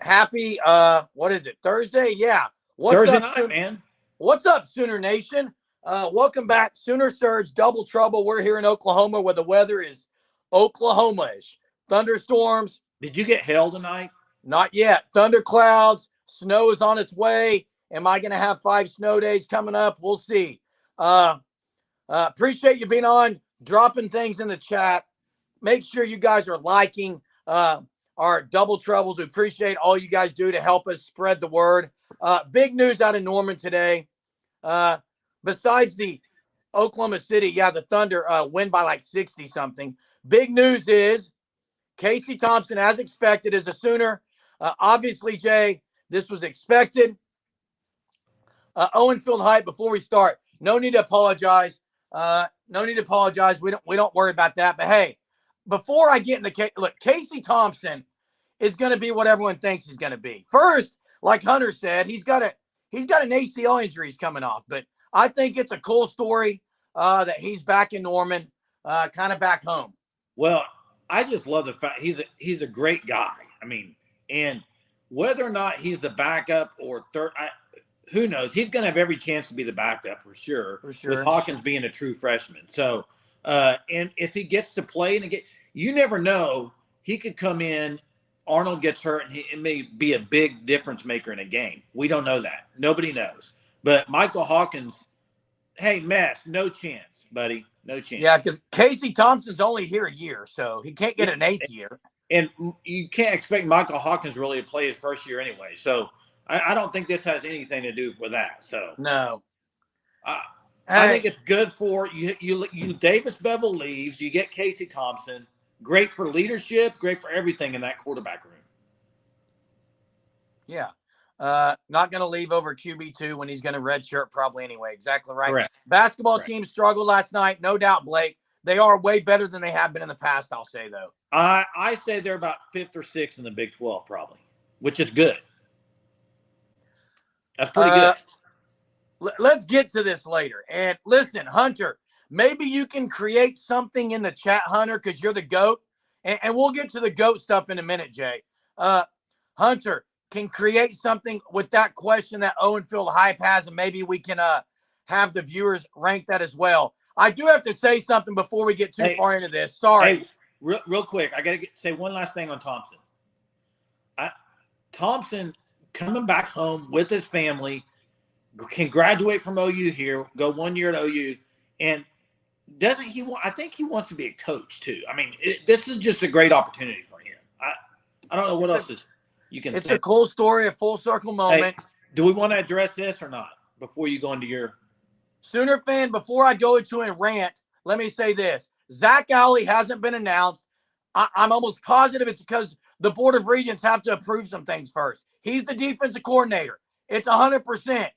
Happy, what is it, Thursday? Yeah. Thursday night, man. What's up, Sooner Nation? Welcome back, Sooner Surge, Double Trouble. We're here in Oklahoma where the weather is Oklahoma-ish. Thunderstorms. Did you get hail tonight? Not yet. Thunderclouds. Snow is on its way. Am I going to have 5 snow days coming up? We'll see. Appreciate you being on, dropping things in the chat. Make sure you guys are liking our Double Troubles. We appreciate all you guys do to help us spread the word. Big news out of Norman today. Besides the Oklahoma City, the Thunder win by like 60-something. Big news is Casey Thompson, as expected, is a Sooner. Obviously, Jay, this was expected. Owen Field hype before we start. No need to apologize. No need to apologize. We don't worry about that. But hey, before I get in the look, Casey Thompson is going to be what everyone thinks he's going to be. First, like Hunter said, he's got an ACL injury he's coming off. But I think it's a cool story that he's back in Norman, kind of back home. Well, I just love the fact he's a great guy. I mean, and whether or not he's the backup or third, who knows? He's going to have every chance to be the backup for sure. With Hawkins being a true freshman. So, and if he gets to play you never know. He could come in. Arnold gets hurt, and it may be a big difference maker in a game. We don't know that. Nobody knows. But Michael Hawkins, hey, no chance, buddy. No chance. Yeah, because Casey Thompson's only here a year, so he can't get an 8th year. And you can't expect Michael Hawkins really to play his first year anyway. So I don't think this has anything to do with that. So no. I think it's good for you. Davis Bevel leaves. You get Casey Thompson. Great for leadership. Great for everything in that quarterback room. Yeah. Not going to leave over QB2 when he's going to redshirt probably anyway. Exactly right. Correct. Basketball team struggled last night. No doubt, Blake. They are way better than they have been in the past, I'll say, though. I say they're about 5th or 6th in the Big 12 probably, which is good. That's pretty good. Let's get to this later. And listen, Hunter, maybe you can create something in the chat, Hunter, because you're the GOAT. And we'll get to the GOAT stuff in a minute, Jay. Hunter can create something with that question that Owen Field hype has, and maybe we can have the viewers rank that as well. I do have to say something before we get too far into this. Sorry. Hey, real quick, I got to say one last thing on Thompson. Thompson coming back home with his family, can graduate from OU here, go 1 year at OU, and doesn't he want? I think he wants to be a coach too. I mean, this is just a great opportunity for him. I don't know what else you can. It's say. A cool story, a full circle moment. Hey, do we want to address this or not before you go into your Sooner fan? Before I go into a rant, let me say this: Zach Alley hasn't been announced. I'm almost positive it's because the Board of Regents have to approve some things first. He's the defensive coordinator. It's 100%.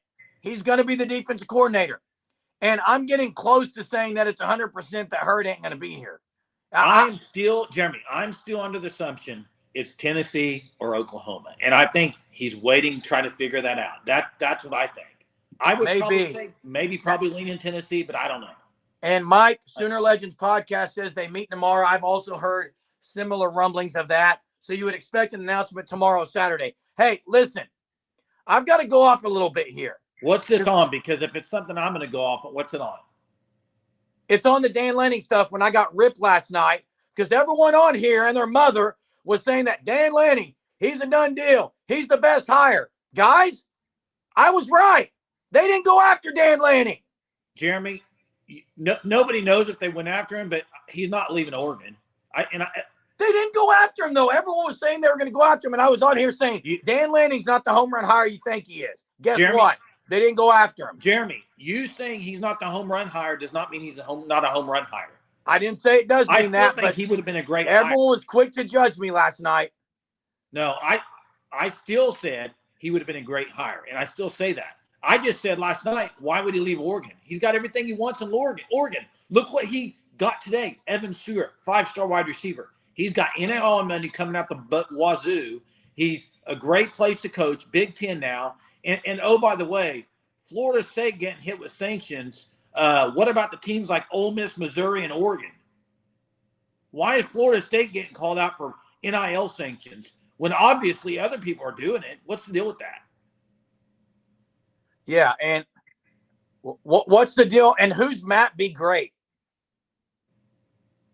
He's going to be the defensive coordinator. And I'm getting close to saying that it's 100% that Hurd ain't going to be here. Jeremy, I'm still under the assumption it's Tennessee or Oklahoma. And I think he's waiting, trying to figure that out. That's what I think. I would probably lean in Tennessee, but I don't know. And Mike, Sooner Legends podcast says they meet tomorrow. I've also heard similar rumblings of that. So you would expect an announcement tomorrow, Saturday. Hey, listen, I've got to go off a little bit here. What's this on? Because if it's something I'm going to go off, what's it on? It's on the Dan Lanning stuff when I got ripped last night because everyone on here and their mother was saying that Dan Lanning, he's a done deal. He's the best hire. Guys, I was right. They didn't go after Dan Lanning. Jeremy, nobody knows if they went after him, but he's not leaving Oregon. They didn't go after him, though. Everyone was saying they were going to go after him, and I was on here saying, Dan Lanning's not the home run hire you think he is. Guess what? They didn't go after him. Jeremy, you saying he's not the home run hire does not mean he's not a home run hire. I didn't say it does mean that, but he would have been a great everyone hire. was quick to judge me last night. No, I still said he would have been a great hire, and I still say that. I just said last night, why would he leave Oregon? He's got everything he wants in Oregon. Look what he got today. Evan Stewart, 5-star wide receiver. He's got NIL money coming out the wazoo. He's a great place to coach, Big Ten now. And oh, by the way, Florida State getting hit with sanctions. What about the teams like Ole Miss, Missouri, and Oregon? Why is Florida State getting called out for NIL sanctions when obviously other people are doing it. What's the deal with that? Yeah, and what's the deal? And who's Matt B. Great?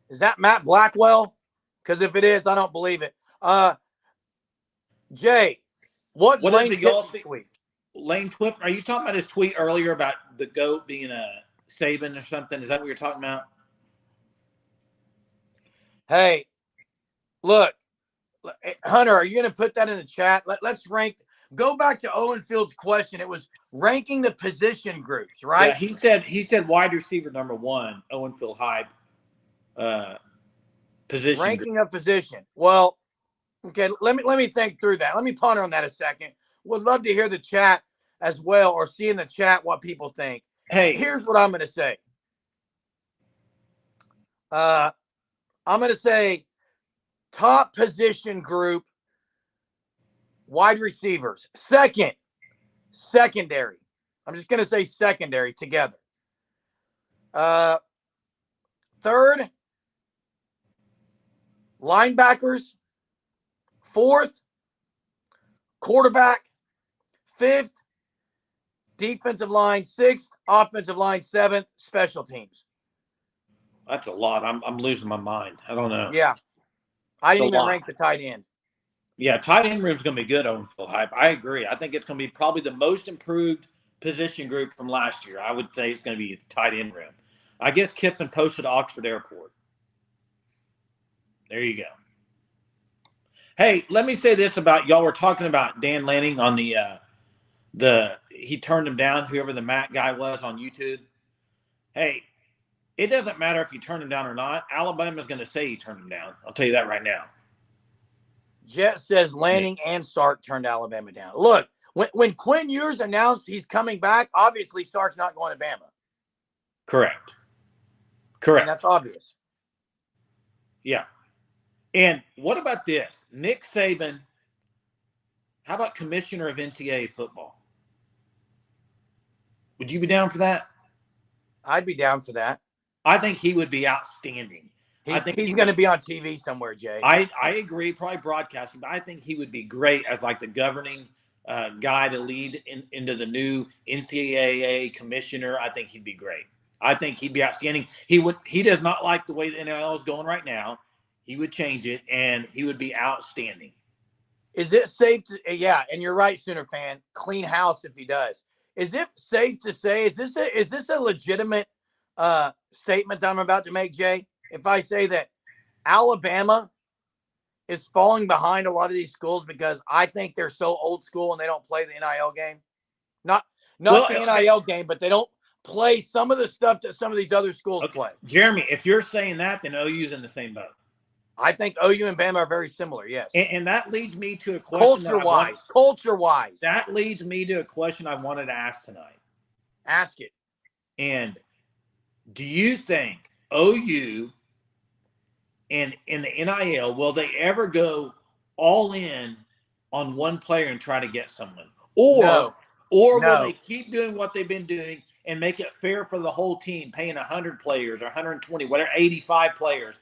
Is that Matt Blackwell? Because if it is, I don't believe it. Jay, what's What Lane is it, y'all Kiffin's tweet? Lane Swift, are you talking about his tweet earlier about the GOAT being a Saban or something? Is that what you're talking about? Hey, look, Hunter, are you going to put that in the chat? Let's rank. Go back to Owen Field's question. It was ranking the position groups, right? Yeah, he said wide receiver number 1, Owen Field hype. Position ranking group. of position. Well, okay, let me think through that. Let me ponder on that a second. Would love to hear the chat as well, or see in the chat what people think. Hey, here's what I'm going to say. I'm going to say top position group, wide receivers. Secondary. I'm just going to say secondary together. Third, linebackers. Fourth, quarterback. Fifth, defensive line. Sixth, offensive line. Seventh, special teams. That's a lot. I'm losing my mind. I don't know. Yeah. I didn't even rank the tight end. Yeah, tight end room is going to be good on Phil Hype. I agree. I think it's going to be probably the most improved position group from last year. I would say it's going to be the tight end room. I guess Kiffin posted Oxford Airport. There you go. Hey, let me say this about y'all were talking about Dan Lanning on the he turned him down, whoever the Matt guy was on YouTube. Hey, it doesn't matter if you turn him down or not. Alabama's going to say he turned him down. I'll tell you that right now. Jet says Lanning and Sark turned Alabama down. Look, when Quinn Ewers announced he's coming back, obviously Sark's not going to Bama. Correct. And that's obvious. Yeah. And what about this? Nick Saban, how about commissioner of NCAA football? Would you be down for that? I'd be down for that. I think he would be outstanding. I think he's going to be on TV somewhere, Jay. I agree, probably broadcasting, but I think he would be great as like the governing guy to lead into the new NCAA commissioner. I think he'd be great. I think he'd be outstanding. He does not like the way the NIL is going right now. He would change it, and he would be outstanding. Is it safe to, yeah, and you're right, Sooner fan, clean house if he does. Is it safe to say, is this a legitimate statement that I'm about to make, Jay? If I say that Alabama is falling behind a lot of these schools because I think they're so old school and they don't play the NIL game. Not the NIL game, but they don't play some of the stuff that some of these other schools play. Jeremy, if you're saying that, then OU's in the same boat. I think OU and Bama are very similar, yes. And that leads me to a question. Culture-wise. That leads me to a question I wanted to ask tonight. Ask it. And do you think OU and in the NIL, will they ever go all in on one player and try to get someone? Or will they keep doing what they've been doing and make it fair for the whole team, paying 100 players or 120, whatever, 85 players,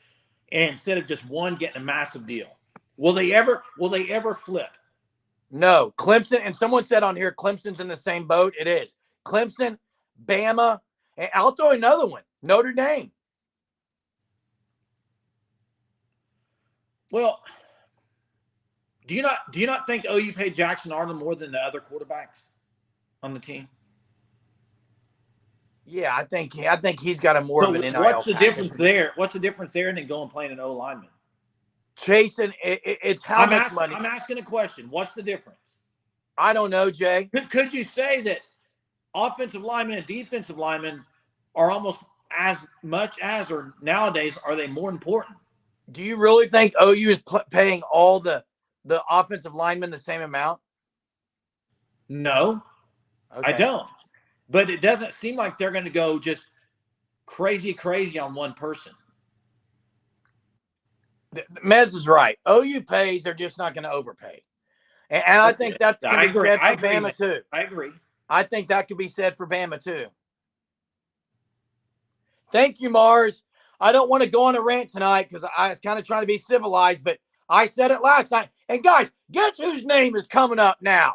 and instead of just one getting a massive deal? Will they ever flip? No. Clemson, and someone said on here, Clemson's in the same boat. It is. Clemson, Bama, and I'll throw another one, Notre Dame. Well, do you not think OU paid Jackson Arnold more than the other quarterbacks on the team? Yeah, I think he's got a more of an NIL. What's the difference there? What's the difference there than going playing an O lineman? Chasing, it's how much money. I'm asking a question. What's the difference? I don't know, Jay. Could you say that offensive linemen and defensive linemen are almost as much as, or nowadays, are they more important? Do you really think OU is paying all the offensive linemen the same amount? No, okay. I don't. But it doesn't seem like they're going to go just crazy on one person. Mez is right. OU pays, they're just not going to overpay. And I think that could be said for Bama too. I agree. I think that could be said for Bama too. Thank you, Mars. I don't want to go on a rant tonight because I was kind of trying to be civilized, but I said it last night. And guys, guess whose name is coming up now?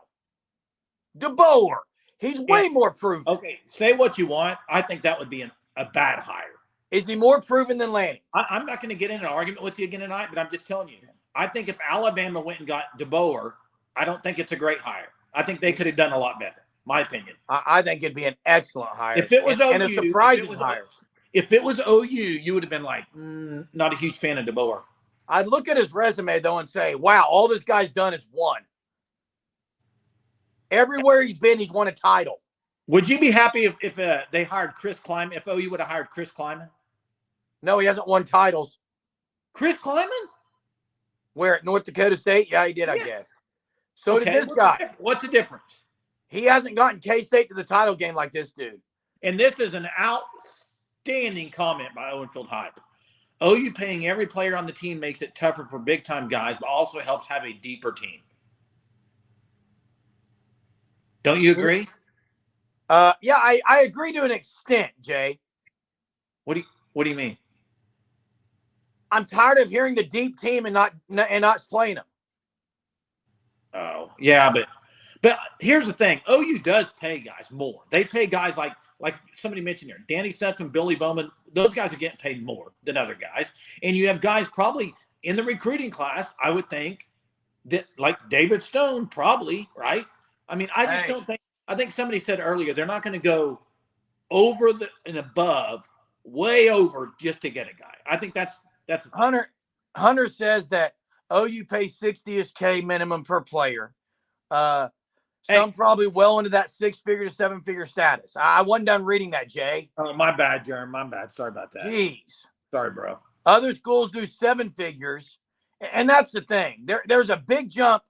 DeBoer. He's way more proven. Okay, say what you want. I think that would be a bad hire. Is he more proven than Lanning? I'm not going to get in an argument with you again tonight, but I'm just telling you. I think if Alabama went and got DeBoer, I don't think it's a great hire. I think they could have done a lot better, my opinion. I think it'd be an excellent hire. If it was OU, and a surprising hire. If it was OU, you would have been like, not a huge fan of DeBoer. I'd look at his resume, though, and say, wow, all this guy's done is won. Everywhere he's been, he's won a title. Would you be happy if they hired Chris Kleiman, if OU would have hired Chris Kleiman? No, he hasn't won titles. Chris Kleiman? Where, at North Dakota State? Yeah, he did, I guess. So did this guy. What's the difference? He hasn't gotten K-State to the title game like this dude. And this is an outstanding comment by Owen Field Hype. OU paying every player on the team makes it tougher for big-time guys, but also helps have a deeper team. Don't you agree? Yeah, I agree to an extent, Jay. What do you mean? I'm tired of hearing the deep team and not playing them. Oh, yeah, but here's the thing. OU does pay guys more. They pay guys like somebody mentioned here, Danny Stetson, Billy Bowman. Those guys are getting paid more than other guys. And you have guys probably in the recruiting class, I would think, that like David Stone probably, right? I mean, I just don't think – I think somebody said earlier they're not going to go over and above, way over just to get a guy. I think that's Hunter says that OU pays 60-ish K minimum per player. Some probably well into that 6-figure to 7-figure status. I wasn't done reading that, Jay. Oh, my bad, Jeremy. My bad. Sorry about that. Jeez. Sorry, bro. Other schools do 7 figures, and that's the thing. There's a big jump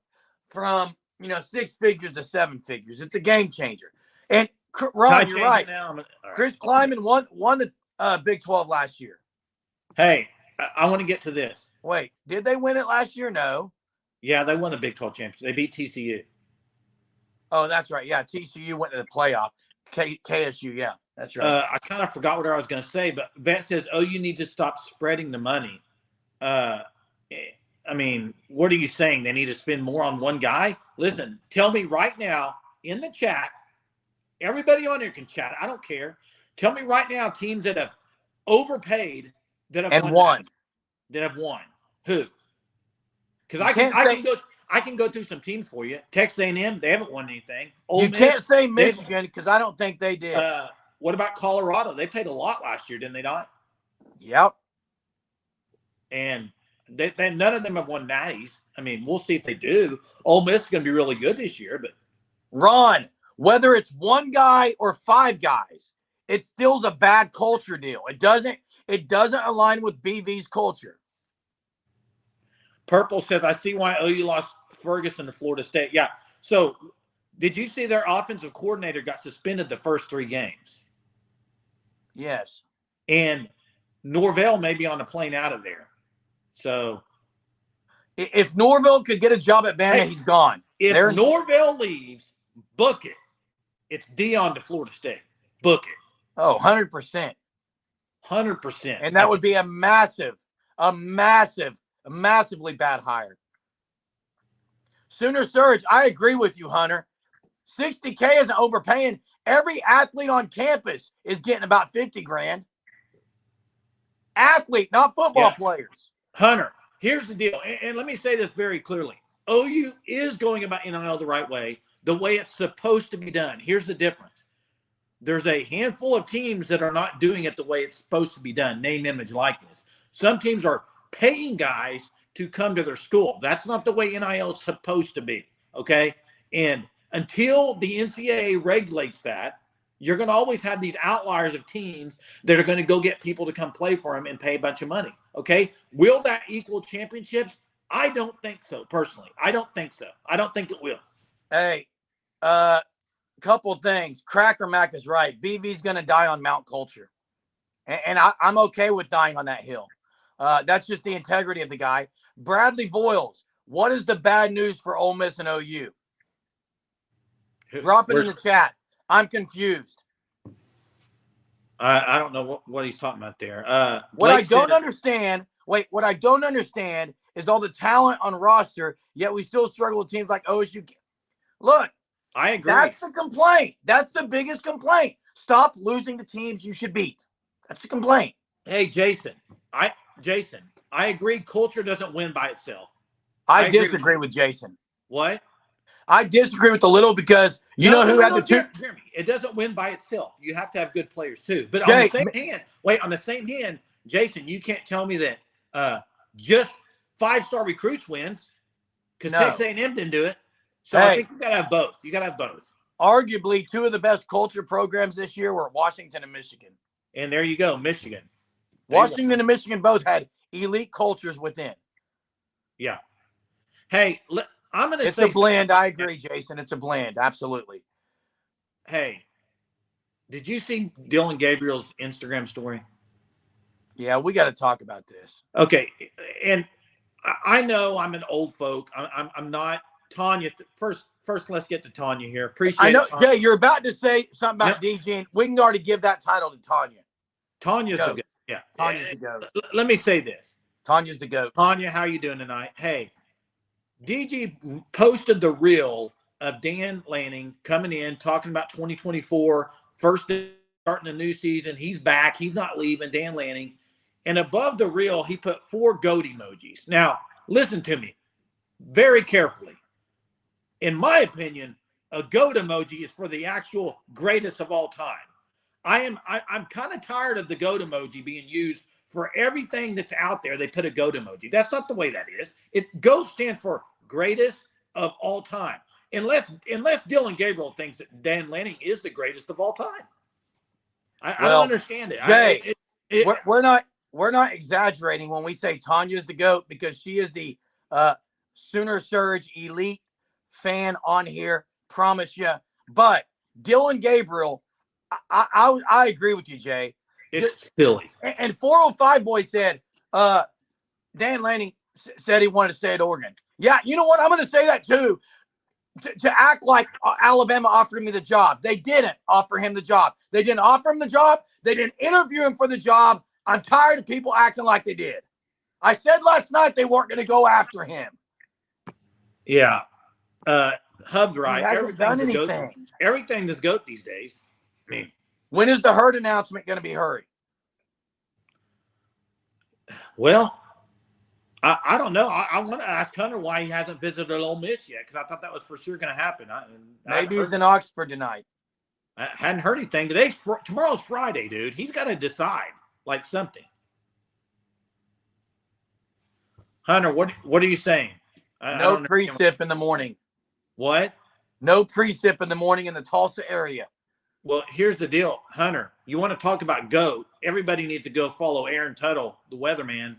from 6 figures to 7 figures. It's a game changer. And Ron, you're right. Chris Kleiman won the Big 12 last year. Hey, I want to get to this. Wait, did they win it last year? No. Yeah, they won the Big 12 championship. They beat TCU. Oh, that's right. Yeah, TCU went to the playoff. KSU, yeah, that's right. I kind of forgot what I was going to say, but Vet says, you need to stop spreading the money. I mean, what are you saying? They need to spend more on one guy? Listen, tell me right now in the chat. Everybody on here can chat. I don't care. Tell me right now teams that have overpaid that have won. That have won. Who? Because I can go through some teams for you. Texas A&M, they haven't won anything. You can't say Michigan because I don't think they did. What about Colorado? They paid a lot last year, didn't they not? Yep. And they none of them have won natties. I mean, we'll see if they do. Ole Miss is going to be really good this year, but Ron, whether it's one guy or 5 guys, it still's a bad culture deal. It doesn't align with BV's culture. Purple says, I see why OU lost Ferguson to Florida State. Yeah. So did you see their offensive coordinator got suspended the first 3 games? Yes. And Norvell may be on a plane out of there. So if Norvell could get a job at Bama, he's gone. If Norvell leaves, book it. It's Dion to Florida State. Book it. Oh, 100%. 100%. And that would be a massively bad hire. Sooner Surge, I agree with you, Hunter. $60K isn't overpaying. Every athlete on campus is getting about $50,000. Athlete, not football players. Hunter, here's the deal. And let me say this very clearly. OU is going about NIL the right way, the way it's supposed to be done. Here's the difference. There's a handful of teams that are not doing it the way it's supposed to be done, name, image, likeness. Some teams are paying guys to come to their school. That's not the way NIL is supposed to be, okay? And until the NCAA regulates that, you're going to always have these outliers of teams that are going to go get people to come play for them and pay a bunch of money, okay? Will that equal championships? I don't think so, personally. I don't think so. I don't think it will. Hey, couple things. Cracker Mac is right. BV's going to die on Mount Culture. And I'm okay with dying on that hill. That's just the integrity of the guy. Bradley Voiles, what is the bad news for Ole Miss and OU? Drop it in the chat. I'm confused. I don't know what he's talking about there. What I don't understand, Wait, what I don't understand is all the talent on roster, yet we still struggle with teams like OSU. Look, I agree. That's the complaint. That's the biggest complaint. Stop losing to teams you should beat. That's the complaint. Hey, Jason, I agree. Culture doesn't win by itself. I disagree with Jason. What? I disagree with the little because you know who had the two. Jeremy, it doesn't win by itself. You have to have good players too. But on the same hand, Jason, you can't tell me that just 5-star recruits wins because Texas A&M didn't do it. So I think you got to have both. You got to have both. Arguably, two of the best culture programs this year were Washington and Michigan. And there you go, Michigan. Washington and Michigan both had elite cultures within. Yeah. Hey, I'm going to say it's a blend. I agree, Jason. It's a blend. Absolutely. Hey, did you see Dylan Gabriel's Instagram story? Yeah, we got to talk about this. Okay. And I know I'm an old folk. I'm not. Tanya, first, let's get to Tanya here. Appreciate it. I know, Jay, you're about to say something about DG, and we can already give that title to Tanya. Tanya's the goat. Yeah. Tanya's the goat. Let me say this. Tanya's the goat. Tanya, how you doing tonight? Hey, DG posted the reel of Dan Lanning coming in, talking about 2024, first day starting the new season. He's back. He's not leaving, Dan Lanning. And above the reel, he put 4 goat emojis. Now, listen to me very carefully. In my opinion, a goat emoji is for the actual greatest of all time. I'm kind of tired of the goat emoji being used for everything that's out there. They put a goat emoji. That's not the way that is. GOAT stands for greatest of all time. Unless Dylan Gabriel thinks that Dan Lanning is the greatest of all time. I don't understand it. Jay, we're not exaggerating when we say Tanya's the GOAT because she is the Sooner Surge elite fan on here, promise you. But Dylan Gabriel, I agree with you, Jay. It's silly. And 405 boy said, Dan Lanning said he wanted to stay at Oregon. Yeah, you know what? I'm going to say that too. To act like Alabama offered me the job. They didn't offer him the job. They didn't offer him the job. They didn't interview him for the job. I'm tired of people acting like they did. I said last night they weren't going to go after him. Yeah. Hub's right. He hasn't done anything. Everything is GOAT these days. I mean, when is the herd announcement going to be heard? Well, I don't know. I want to ask Hunter why he hasn't visited Ole Miss yet because I thought that was for sure going to happen. Maybe he's in Oxford tonight. I hadn't heard anything. Tomorrow's Friday, dude. He's got to decide like something. Hunter, what are you saying? No pre-sip in the morning. What? No pre-sip in the morning in the Tulsa area. Well, here's the deal, Hunter. You want to talk about GOAT? Everybody needs to go follow Aaron Tuttle, the weatherman.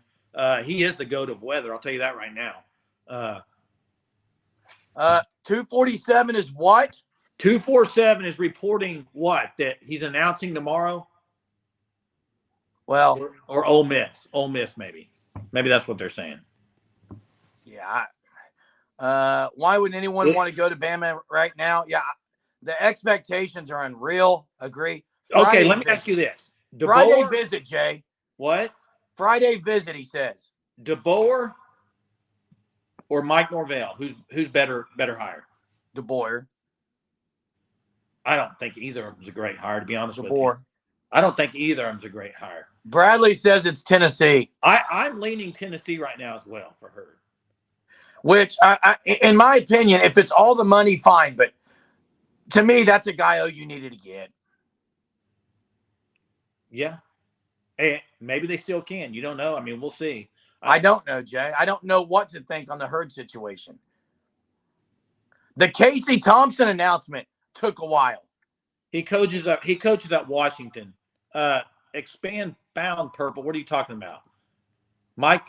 He is the GOAT of weather. I'll tell you that right now. 247 is what? 247 is reporting what? That he's announcing tomorrow? Well, or Ole Miss. Ole Miss, maybe. Maybe that's what they're saying. Yeah. Why would anyone want to go to Bama right now? Yeah. The expectations are unreal. Agree. Okay, let me ask you this. Friday visit, Jay. What? Friday visit, he says. DeBoer or Mike Norvell? Who's better hire? DeBoer. I don't think either of them's a great hire, to be honest with you. DeBoer. I don't think either of them's a great hire. Bradley says it's Tennessee. I'm leaning Tennessee right now as well for Hurd. Which, in my opinion, if it's all the money, fine. But to me, that's a guy OU needed to get. Yeah. Hey, maybe they still can. You don't know. I mean, we'll see. I don't know, Jay. I don't know what to think on the Hurd situation. The Casey Thompson announcement took a while. He coaches at Washington. Expand bound purple. What are you talking about?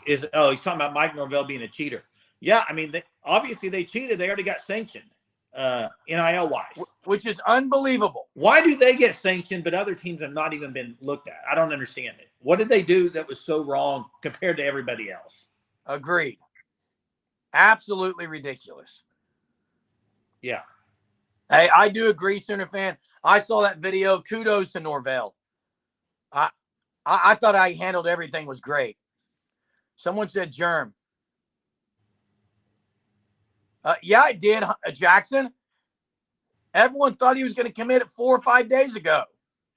He's talking about Mike Norvell being a cheater. Yeah, I mean, obviously they cheated. They already got sanctioned, NIL-wise. Which is unbelievable. Why do they get sanctioned, but other teams have not even been looked at? I don't understand it. What did they do that was so wrong compared to everybody else? Agreed. Absolutely ridiculous. Yeah. Hey, I do agree, Sooner fan. I saw that video. Kudos to Norvell. I thought I handled everything was great. Someone said Germ. Yeah, I did, Jackson. Everyone thought he was going to commit it 4 or 5 days ago.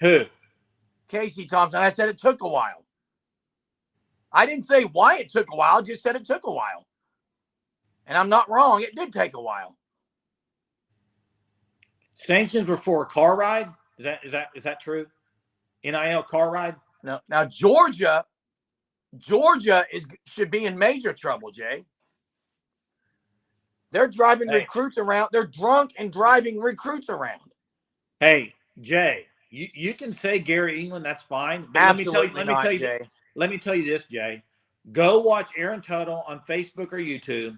Who? Casey Thompson. I said it took a while. I didn't say why it took a while. I just said it took a while. And I'm not wrong. It did take a while. Sanctions were for a car ride? Is that true? NIL car ride? No. Now Georgia should be in major trouble, Jay. They're driving recruits around. They're drunk and driving recruits around. Hey, Jay, you can say Gary England, that's fine. But Absolutely let me tell you this, Jay. Go watch Aaron Tuttle on Facebook or YouTube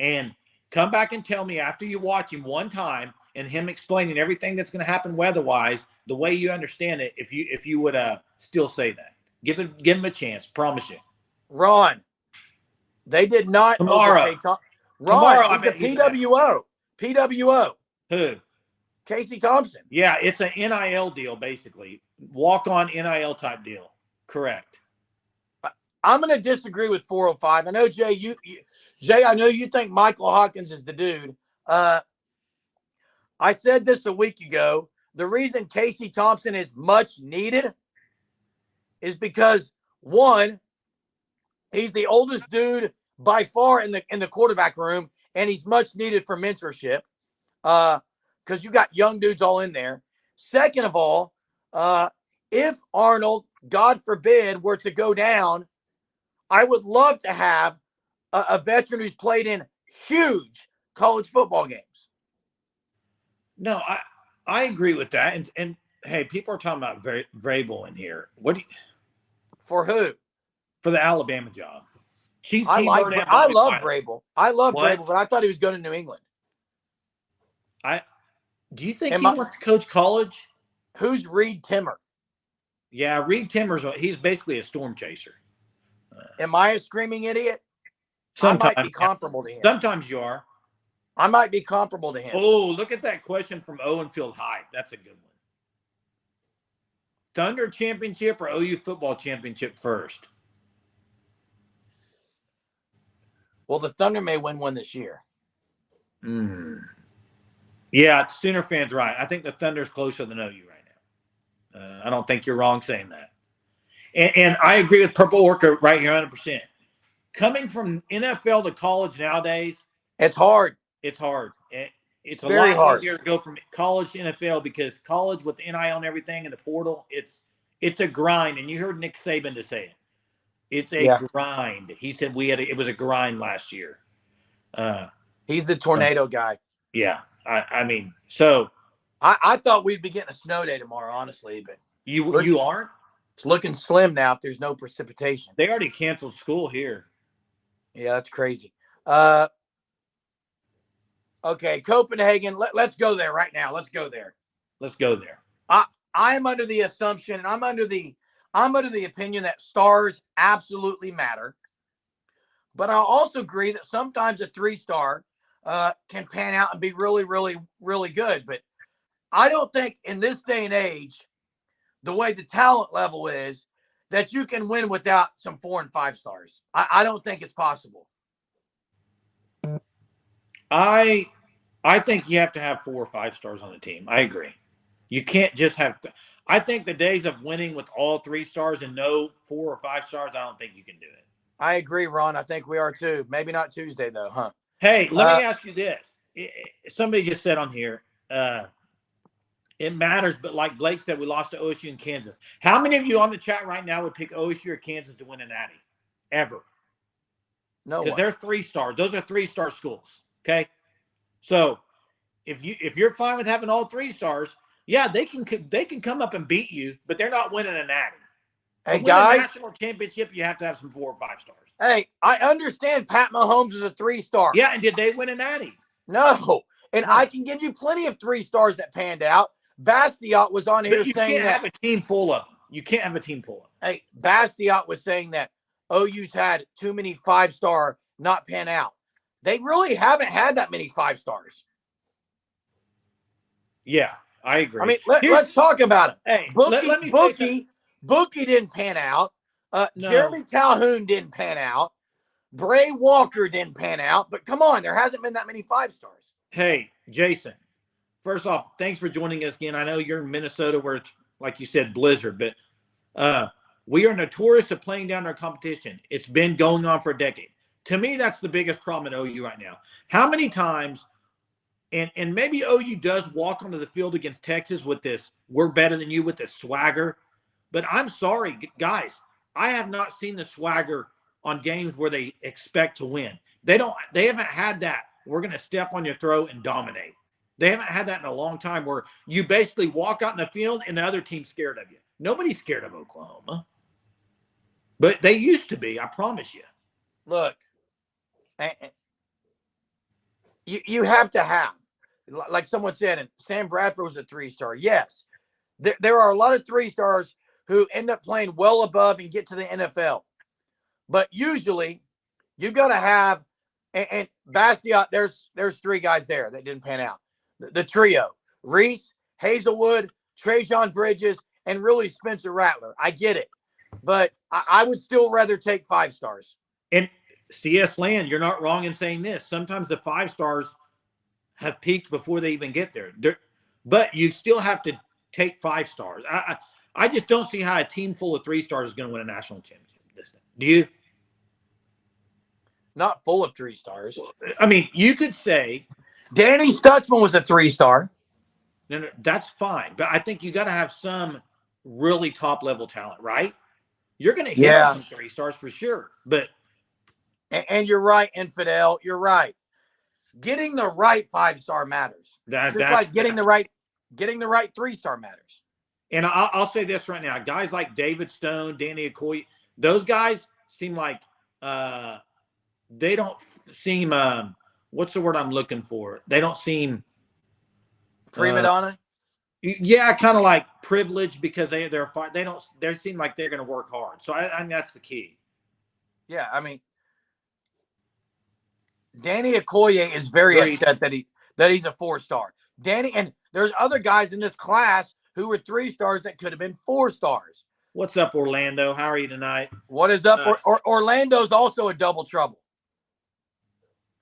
and come back and tell me after you watch him one time and him explaining everything that's going to happen weather-wise, the way you understand it, if you would still say that. Give him a chance, promise you. Ron, they did not tomorrow. Ron, he's a PWO. PWO. Who? Casey Thompson. Yeah, it's an NIL deal, basically. Walk-on NIL type deal. Correct. I'm going to disagree with 405. I know, Jay, Jay, I know you think Michael Hawkins is the dude. I said this a week ago. The reason Casey Thompson is much needed is because, one, he's the oldest dude by far in the quarterback room, and he's much needed for mentorship because you got young dudes all in there. Second of all, if Arnold, God forbid, were to go down, I would love to have a veteran who's played in huge college football games. No, I agree with that. And hey, people are talking about Vrabel in here. For who? For the Alabama job. I love Vrabel. I love Vrabel, but I thought he was going to New England. Do you think he wants to coach college? Who's Reed Timmer? Yeah, Reed Timmer's he's basically a storm chaser. Am I a screaming idiot? Sometimes, I might be comparable to him. Sometimes you are. I might be comparable to him. Oh, look at that question from Owenfield High. That's a good one. Thunder championship or OU football championship first? Well, the Thunder may win one this year. Yeah, Sooner fans right. I think the Thunder's closer than OU right now. I don't think you're wrong saying that. And I agree with Purple Orca right here 100%. Coming from NFL to college nowadays, it's hard. It's hard. It's a very lot hard. easier to go from college to NFL because college with NIL and everything and the portal, it's a grind. And you heard Nick Saban to say it. It's a grind. He said it was a grind last year. He's the tornado guy. Yeah. I mean, so I thought we'd be getting a snow day tomorrow, honestly, but you aren't? It's looking slim now if there's no precipitation. They already canceled school here. Yeah, that's crazy. Okay, Copenhagen. Let's go there right now. Let's go there. I am under the assumption, and I'm under the opinion that stars absolutely matter. But I also agree that sometimes a 3-star can pan out and be really, really, really good. But I don't think in this day and age, the way the talent level is, that you can win without some 4 and 5 stars. I don't think it's possible. I think you have to have 4 or 5 stars on the team. I agree. You can't just have I think the days of winning with all 3 stars and no 4 or 5 stars, I don't think you can do it. I agree, Ron. I think we are too. Maybe not Tuesday, though, huh? Hey, let me ask you this. Somebody just said on here, it matters, but like Blake said, we lost to OSU and Kansas. How many of you on the chat right now would pick OSU or Kansas to win a natty? Ever? No, because they're 3 stars. Those are 3-star schools. Okay, so if you're fine with having all 3 stars, yeah, they can come up and beat you, but they're not winning a natty. Hey, to guys, win a national championship, you have to have some 4 or 5 stars. Hey, I understand Pat Mahomes is a 3-star. Yeah, and did they win a natty? No, and I can give you plenty of 3 stars that panned out. Bastiat was on here saying that you can't have a team full of them. You can't have a team full of them. Hey, Bastiat was saying that OU's had too many 5-star not pan out. They really haven't had that many 5 stars. Yeah, I agree. I mean, let's talk about it. Hey, Bookie didn't pan out. No. Jeremy Calhoun didn't pan out. Bray Walker didn't pan out, but come on, there hasn't been that many 5-stars. Hey, Jason, first off, thanks for joining us again. I know you're in Minnesota where it's, like you said, blizzard, but we are notorious to playing down our competition. It's been going on for a decade. To me, that's the biggest problem at OU right now. How many times, and maybe OU does walk onto the field against Texas with this, we're better than you with this swagger, but I'm sorry, guys, I have not seen the swagger on games where they expect to win. They haven't had that. We're going to step on your throat and dominate. They haven't had that in a long time where you basically walk out in the field and the other team's scared of you. Nobody's scared of Oklahoma. But they used to be, I promise you. Look, you have to have, like someone said, and Sam Bradford was a 3-star. Yes, there are a lot of 3-stars who end up playing well above and get to the NFL. But usually you've got to have, and Bastia, there's 3 guys there that didn't pan out. The trio, Reese, Hazelwood, Trajan Bridges, and really Spencer Rattler. I get it. But I would still rather take 5-stars. And CS Land, you're not wrong in saying this. Sometimes the 5-stars have peaked before they even get there. But you still have to take 5-stars. I just don't see how a team full of 3-stars is going to win a national championship. Do you? Not full of 3-stars. I mean, you could say Danny Stutzman was a 3-star. No, that's fine. But I think you got to have some really top-level talent, right? You're going to hit on some 3-stars for sure. But and you're right, Infidel. You're right. Getting the right 5-star matters. Just like getting the right 3-star matters. And I'll say this right now. Guys like David Stone, Danny Okoye, those guys seem like they don't seem what's the word I'm looking for? They don't seem prima donna. Yeah, kind of like privileged because they seem like they're going to work hard. So I mean that's the key. Yeah, I mean Danny Okoye is very upset that he's a 4-star. Danny, and there's other guys in this class who were 3-stars that could have been 4-stars. What's up, Orlando? How are you tonight? What is up? Orlando's also a double trouble.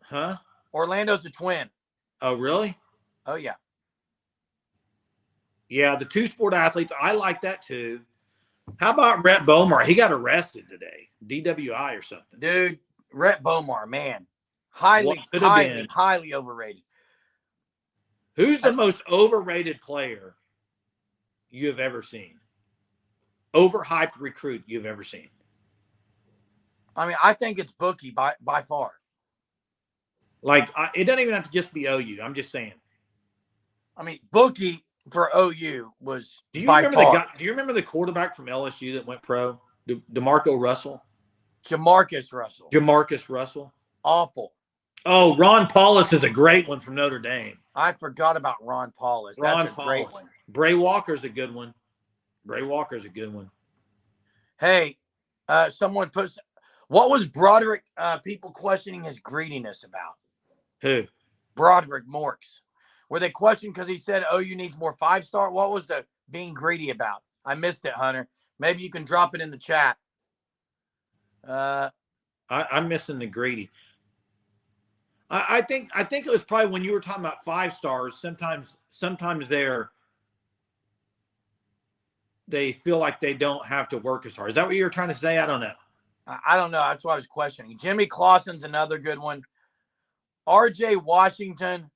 Huh? Orlando's a twin. Oh, really? Oh, yeah. Yeah, the 2-sport athletes, I like that too. How about Rhett Bomar? He got arrested today. DWI or something. Dude, Rhett Bomar, man. Highly overrated. Who's the most overrated player you have ever seen? Overhyped recruit you've ever seen? I mean, I think it's Bookie by far. Like, it doesn't even have to just be OU. I'm just saying. I mean, Bookie for OU was Do you by remember far. the guy? Do you remember the quarterback from LSU that went pro? DeMarco Russell? Jamarcus Russell. Jamarcus Russell. Awful. Oh, Ron Paulus is a great one from Notre Dame. I forgot about Ron Paulus. That's a great one. Bray Walker's a good one. Hey, someone puts – what was Broderick people questioning his greediness about? Who? Broderick Morks. Were they questioned because he said OU needs more 5-star? What was the being greedy about? I missed it, Hunter. Maybe you can drop it in the chat. I'm missing the greedy. I think it was probably when you were talking about 5-stars. Sometimes they feel like they don't have to work as hard. Is that what you were trying to say? I don't know. I don't know. That's what I was questioning. Jimmy Clausen's another good one. RJ Washington.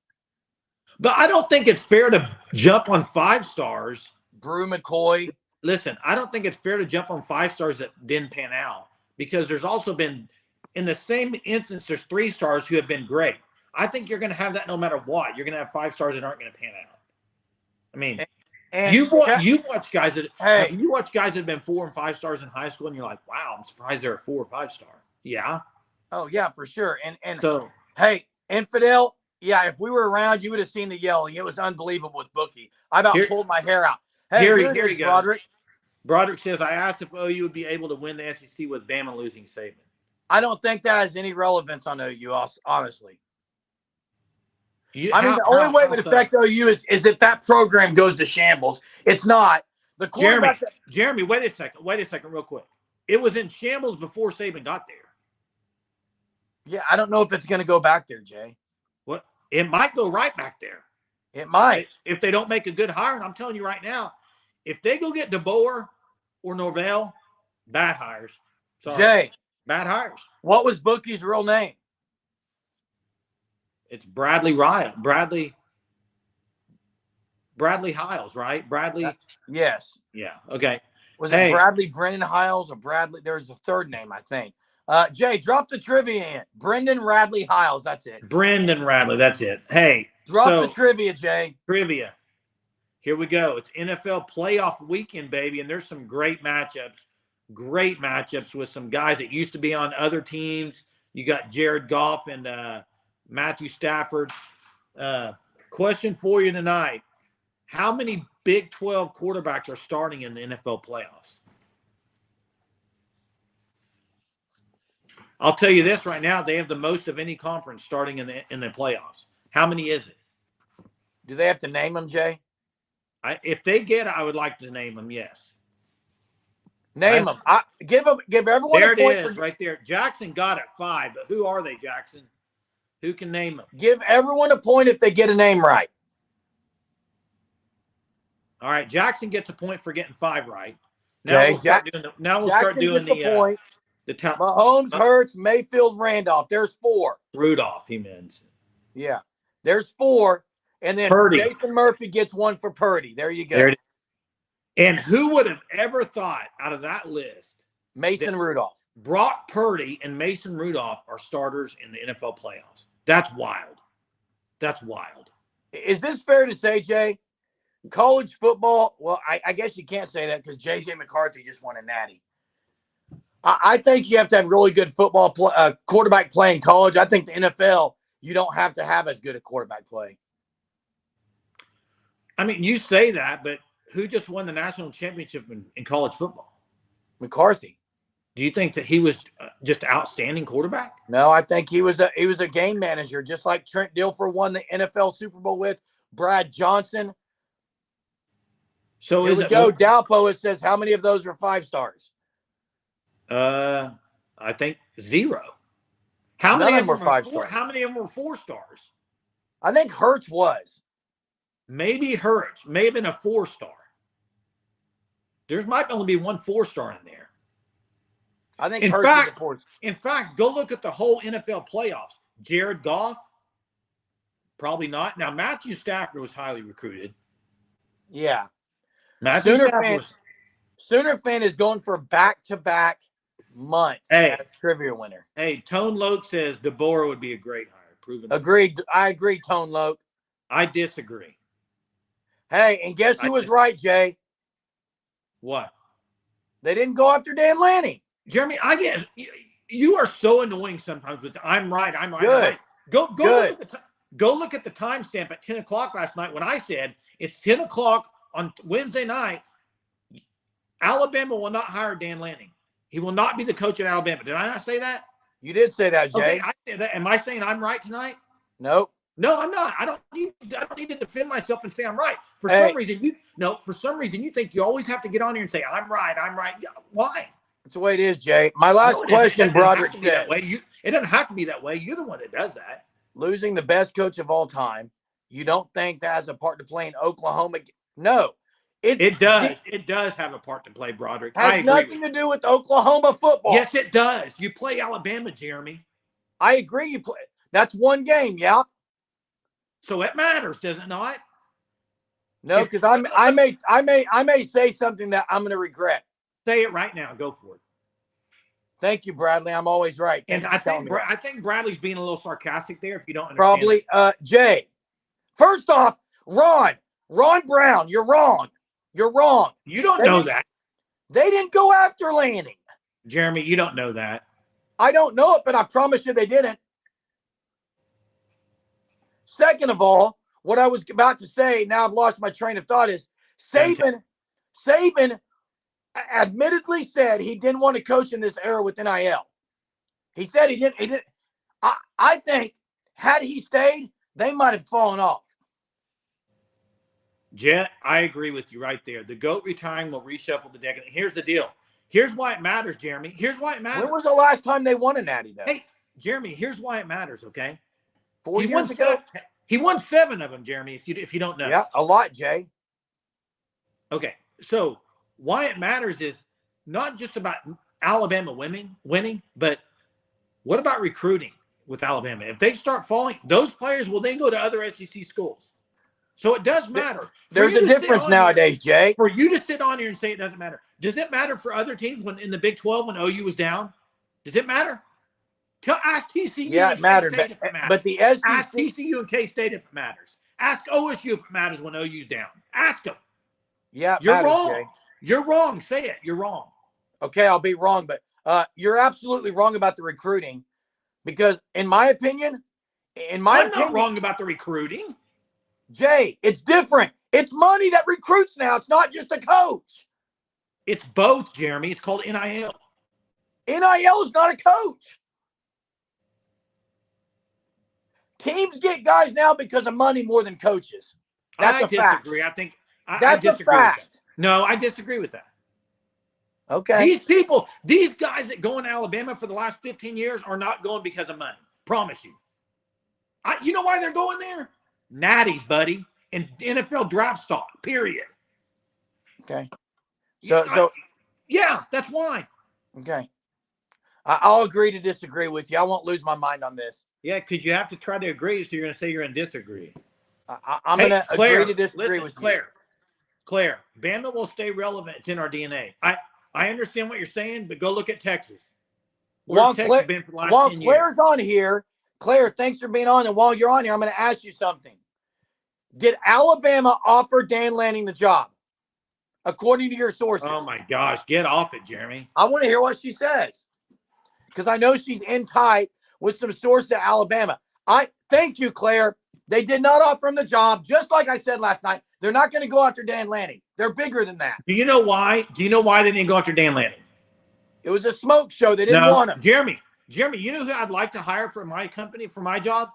But I don't think it's fair to jump on 5-stars. Brew McCoy. Listen, I don't think it's fair to jump on 5-stars that didn't pan out because there's also been, in the same instance, there's 3-stars who have been great. I think you're going to have that no matter what. You're going to have 5-stars that aren't going to pan out. I mean, you've watched guys that have been 4 and 5-stars in high school, and you're like, wow, I'm surprised they're a 4 or 5-star. Yeah. Oh yeah, for sure. And so, hey, Infidel. Yeah, if we were around, you would have seen the yelling. It was unbelievable with Bookie. I about pulled my hair out. Hey, here he goes. Broderick. Broderick says, I asked if OU would be able to win the SEC with Bama losing Saban. I don't think that has any relevance on OU, honestly. The only way it would affect OU is if that program goes to shambles. It's not. The quarterback. Jeremy, wait a second real quick. It was in shambles before Saban got there. Yeah, I don't know if it's going to go back there, Jay. What? It might go right back there. It might. If they don't make a good hire, and I'm telling you right now, if they go get DeBoer or Norvell, bad hires. Sorry. Jay. Bad hires. What was Bookie's real name? It's Bradley Ryle. Bradley Hiles, right? Bradley. Yes. Yeah. Okay. Was it Bradley Brennan Hiles or Bradley? There's a third name, I think. Jay, drop the trivia in. Brendan Radley Hiles. That's it. Brendan Radley. That's it. Hey. Drop the trivia, Jay. Trivia. Here we go. It's NFL playoff weekend, baby, and there's some great matchups. Great matchups with some guys that used to be on other teams. You got Jared Goff and Matthew Stafford. Question for you tonight. How many Big 12 quarterbacks are starting in the NFL playoffs? I'll tell you this right now. They have the most of any conference starting in the playoffs. How many is it? Do they have to name them, Jay? If they get it, I would like to name them, yes. Name them. Give everyone there a point. There it is, right there. Jackson got it 5, but who are they, Jackson? Who can name them? Give everyone a point if they get a name right. All right, Jackson gets a point for getting 5 right. Now we'll start doing the top. Mahomes, Hurts, Mayfield, Randolph. There's 4. Rudolph, he means. Yeah, there's 4, and then Purdy. Jason Murphy gets 1 for Purdy. There you go. And who would have ever thought out of that list? Mason Rudolph. Brock Purdy and Mason Rudolph are starters in the NFL playoffs. That's wild. That's wild. Is this fair to say, Jay? College football, well, I guess you can't say that because J.J. McCarthy just won a natty. I think you have to have really good football quarterback play in college. I think the NFL, you don't have to have as good a quarterback play. I mean, you say that, but who just won the national championship in college football? McCarthy. Do you think that he was just outstanding quarterback? No, I think he was a game manager, just like Trent Dilfer won the NFL Super Bowl with Brad Johnson. So here we go. Dalpo, it says, how many of those are 5 stars? I think 0. How many of them were 5 stars? How many of them were 4 stars? I think Hurts was. Maybe Hurts may have been a 4-star. There might only be 1 4-star in there. I think Hurts is a 4-star. In fact, go look at the whole NFL playoffs. Jared Goff, probably not. Now, Matthew Stafford was highly recruited. Yeah. Sooner fan is going for back-to-back months. Hey, as a trivia winner. Hey, Tone Loke says DeBoer would be a great hire. Proven. Agreed. I agree, Tone Loke. I disagree. Hey, and guess who was right, Jay? What? They didn't go after Dan Lanning. Jeremy, I guess you are so annoying sometimes with I'm right. I'm right. Good. I'm right. Go look at the timestamp at 10 o'clock last night when I said it's 10 o'clock on Wednesday night. Alabama will not hire Dan Lanning. He will not be the coach at Alabama. Did I not say that? You did say that, Jay. Okay, I said that. Am I saying I'm right tonight? Nope. No, I'm not. I don't need to defend myself and say I'm right. For some reason, you think you always have to get on here and say I'm right. I'm right. Why? That's the way it is, Jay. My last question, Broderick said. It doesn't have to be that way. You're the one that does that. Losing the best coach of all time. You don't think that has a part to play in Oklahoma? No. It does. It does have a part to play, Broderick. Has nothing to do with Oklahoma football. Yes, it does. You play Alabama, Jeremy. I agree. You play. That's one game, yeah. So it matters, does it not? No, because I may say something that I'm going to regret. Say it right now. Go for it. Thank you, Bradley. I'm always right. And I think Bradley's being a little sarcastic there. If you don't understand, probably. Jay. First off, Ron Brown, you're wrong. You're wrong. You don't know that. They didn't go after Lanning. Jeremy, you don't know that. I don't know it, but I promise you they didn't. Second of all, what I was about to say, now I've lost my train of thought, is Saban admittedly said he didn't want to coach in this era with NIL. He said he didn't. I think had he stayed, they might have fallen off. Jet, I agree with you right there. The GOAT retiring will reshuffle the deck. Here's the deal. Here's why it matters, Jeremy. Here's why it matters. When was the last time they won a natty, though? Hey, Jeremy, here's why it matters, okay? 4 years ago? He won 7 of them, Jeremy, if you don't know. Yeah, a lot, Jay. Okay, so why it matters is not just about Alabama winning, but what about recruiting with Alabama? If they start falling, those players will then go to other SEC schools. So it does matter. There's a difference nowadays, Jay. For you to sit on here and say it doesn't matter. Does it matter for other teams when in the Big 12 when OU was down? Does it matter? Ask TCU. Yeah, it matters. But the SEC. Ask TCU and K-State if it matters. Ask OSU if it matters when OU's down. Ask them. Yeah, you're matters, wrong. Jay. You're wrong. Say it. You're wrong. Okay, I'll be wrong, but you're absolutely wrong about the recruiting, because in my opinion, I'm not wrong about the recruiting. Jay, it's different. It's money that recruits now. It's not just a coach. It's both, Jeremy. It's called NIL. NIL is not a coach. Teams get guys now because of money more than coaches. That's a fact. I think that's a fact. No, I disagree with that. Okay. These guys that go in Alabama for the last 15 years are not going because of money. Promise you. You know why they're going there? Natties, and NFL draft stock, period. Okay. Yeah, that's why. Okay. I'll agree to disagree with you. I won't lose my mind on this. Yeah, because you have to try to agree, so you're going to say you're going to disagree. I'm going to agree to disagree with you. Claire, Bama will stay relevant. It's in our DNA. I understand what you're saying, but go look at Texas. While Claire's on here, Claire, thanks for being on. And while you're on here, I'm going to ask you something. Did Alabama offer Dan Lanning the job, according to your sources? Oh, my gosh. Get off it, Jeremy. I want to hear what she says, because I know she's in tight with some sources at Alabama. Thank you, Claire. They did not offer him the job. Just like I said last night, they're not going to go after Dan Lanning. They're bigger than that. Do you know why? Do you know why they didn't go after Dan Lanning? It was a smoke show. They didn't want him. Jeremy, you know who I'd like to hire for my company, for my job?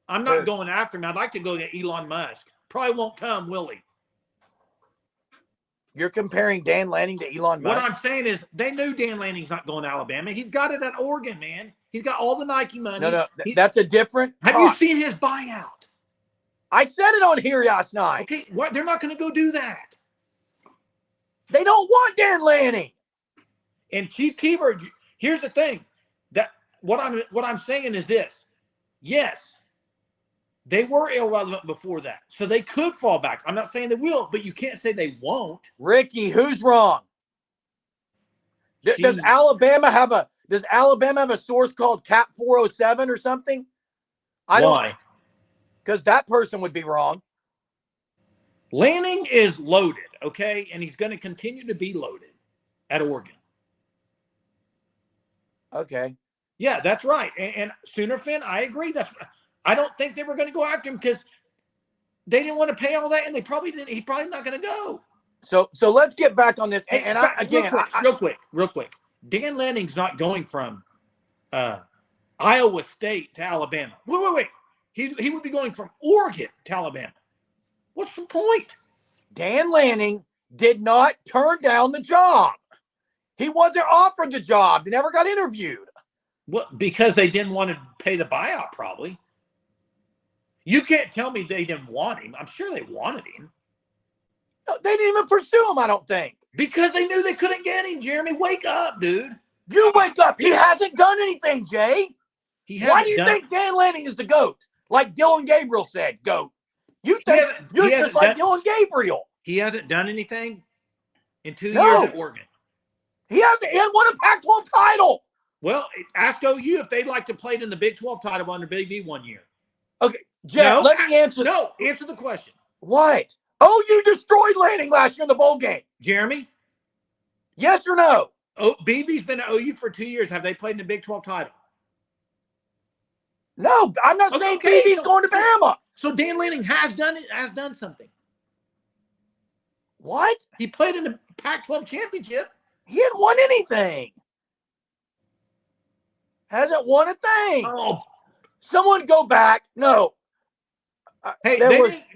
I'm not going after him. I'd like to go get Elon Musk. Probably won't come, will he? You're comparing Dan Lanning to Elon Musk? What I'm saying is they knew Dan Lanning's not going to Alabama. He's got it at Oregon, man. He's got all the Nike money. No, that's a different Have you seen his buyout? I said it on here last night. Okay, what? They're not going to go do that. They don't want Dan Lanning. And Chief Keever, here's the thing. That what I'm saying is this. Yes, they were irrelevant before that, so they could fall back. I'm not saying they will, but you can't say they won't. Ricky, who's wrong? Does Alabama have a source called Cap 407 or something? Why? Because that person would be wrong. Lanning is loaded, okay, and he's going to continue to be loaded at Oregon. Okay. Yeah, that's right. And Sooner Finn, I agree. I don't think they were going to go after him because they didn't want to pay all that, and they probably didn't. He's probably not going to go. So let's get back on this. And real quick. Dan Lanning's not going from Iowa State to Alabama. Wait. He would be going from Oregon to Alabama. What's the point? Dan Lanning did not turn down the job. He wasn't offered the job. They never got interviewed. Well, because they didn't want to pay the buyout, probably. You can't tell me they didn't want him. I'm sure they wanted him. No, they didn't even pursue him, I don't think. Because they knew they couldn't get him, Jeremy. Wake up, dude. You wake up. He hasn't done anything, Jay. Why do you think Dan Lanning is the GOAT? Like Dylan Gabriel said, GOAT. You think you're just like Dylan Gabriel. He hasn't done anything in 2 years at Oregon. He hasn't won a Pac-12 title. Well, ask OU if they'd like to play in the Big 12 title under Big B 1 year. Okay, Jeff, let me answer. No, answer the question. What? OU destroyed Lanning last year in the bowl game. Jeremy? Yes or no? BB's been at OU for 2 years. Have they played in the Big 12 title? No, I'm not saying BB's going to Bama. So Dan Lanning has done something. What? He played in the Pac-12 championship. He hadn't won anything. Hasn't won a thing. Oh. Someone go back. No. Hey,